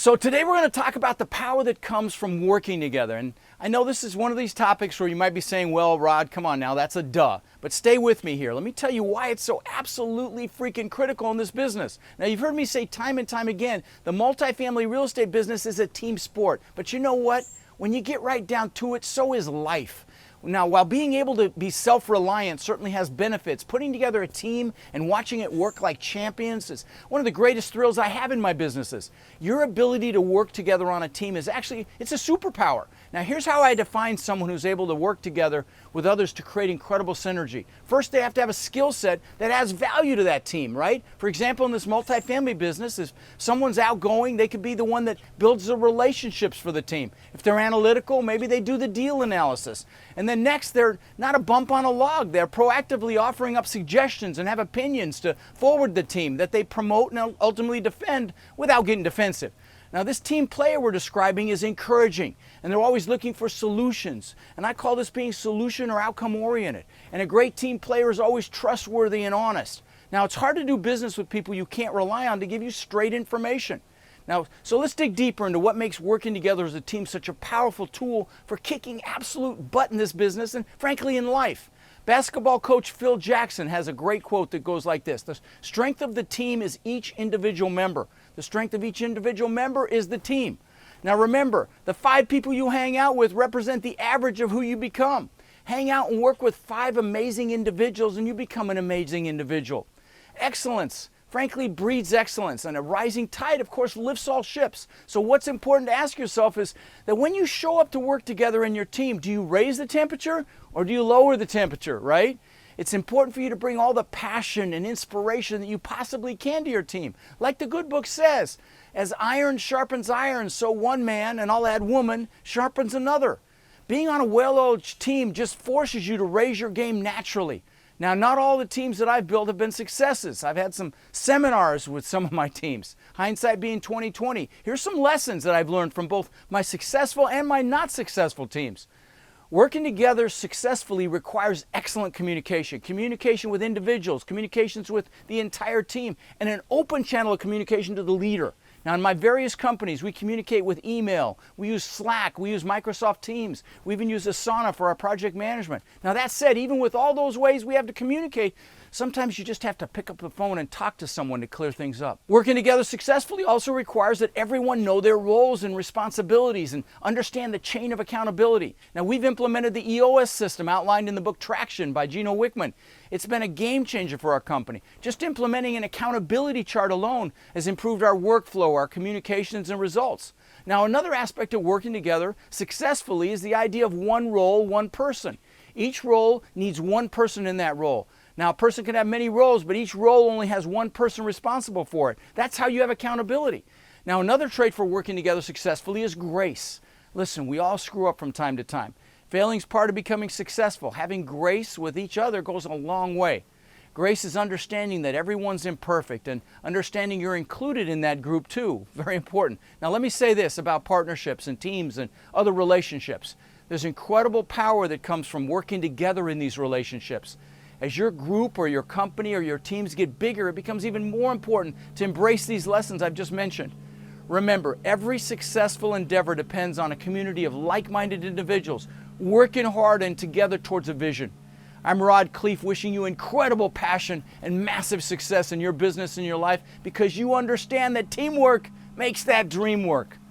So today we're going to talk about the power that comes from working together. And I know this is one of these topics where you might be saying, well, Rod, come on now, that's a duh. But stay with me here. Let me tell you why it's so absolutely freaking critical in this business. Now, you've heard me say time and time again, the multifamily real estate business is a team sport. But you know what? When you get right down to it, so is life. Now, while being able to be self-reliant certainly has benefits, putting together a team and watching it work like champions is one of the greatest thrills I have in my businesses. Your ability to work together on a team is actually, it's a superpower. Now, here's how I define someone who's able to work together with others to create incredible synergy. First, they have to have a skill set that adds value to that team, right? For example, in this multifamily business, if someone's outgoing, they could be the one that builds the relationships for the team. If they're analytical, maybe they do the deal analysis. And then next, they're not a bump on a log. They're proactively offering up suggestions and have opinions to forward the team that they promote and ultimately defend without getting defensive. Now, this team player we're describing is encouraging, and they're always looking for solutions. And I call this being solution or outcome oriented. And a great team player is always trustworthy and honest. Now, it's hard to do business with people you can't rely on to give you straight information. Now, so let's dig deeper into what makes working together as a team such a powerful tool for kicking absolute butt in this business and frankly in life. Basketball coach Phil Jackson has a great quote that goes like this: the strength of the team is each individual member. The strength of each individual member is the team. Now remember, the 5 people you hang out with represent the average of who you become. Hang out and work with 5 amazing individuals and you become an amazing individual. Excellence, frankly, breeds excellence, and a rising tide, of course, lifts all ships. So what's important to ask yourself is that when you show up to work together in your team, do you raise the temperature or do you lower the temperature, right? It's important for you to bring all the passion and inspiration that you possibly can to your team. Like the good book says, as iron sharpens iron, so one man, and I'll add woman, sharpens another. Being on a well-oiled team just forces you to raise your game naturally. Now, not all the teams that I've built have been successes. I've had some seminars with some of my teams. Hindsight being 2020. Here's some lessons that I've learned from both my successful and my not successful teams. Working together successfully requires excellent communication. Communication with individuals, communications with the entire team, and an open channel of communication to the leader. Now, in my various companies, we communicate with email, we use Slack, we use Microsoft Teams, we even use Asana for our project management. Now, that said, even with all those ways we have to communicate, sometimes you just have to pick up the phone and talk to someone to clear things up. Working together successfully also requires that everyone know their roles and responsibilities and understand the chain of accountability. Now, we've implemented the EOS system outlined in the book Traction by Gino Wickman. It's been a game changer for our company. Just implementing an accountability chart alone has improved our workflow, our communications, and results. Now, another aspect of working together successfully is the idea of one role, one person. Each role needs one person in that role. Now, a person can have many roles, but each role only has one person responsible for it. That's how you have accountability. Now, another trait for working together successfully is grace. Listen, we all screw up from time to time. Failing's part of becoming successful. Having grace with each other goes a long way. Grace is understanding that everyone's imperfect and understanding you're included in that group too. Very important. Now, let me say this about partnerships and teams and other relationships. There's incredible power that comes from working together in these relationships. As your group or your company or your teams get bigger, it becomes even more important to embrace these lessons I've just mentioned. Remember, every successful endeavor depends on a community of like-minded individuals working hard and together towards a vision. I'm Rod Khleif, wishing you incredible passion and massive success in your business and your life because you understand that teamwork makes that dream work.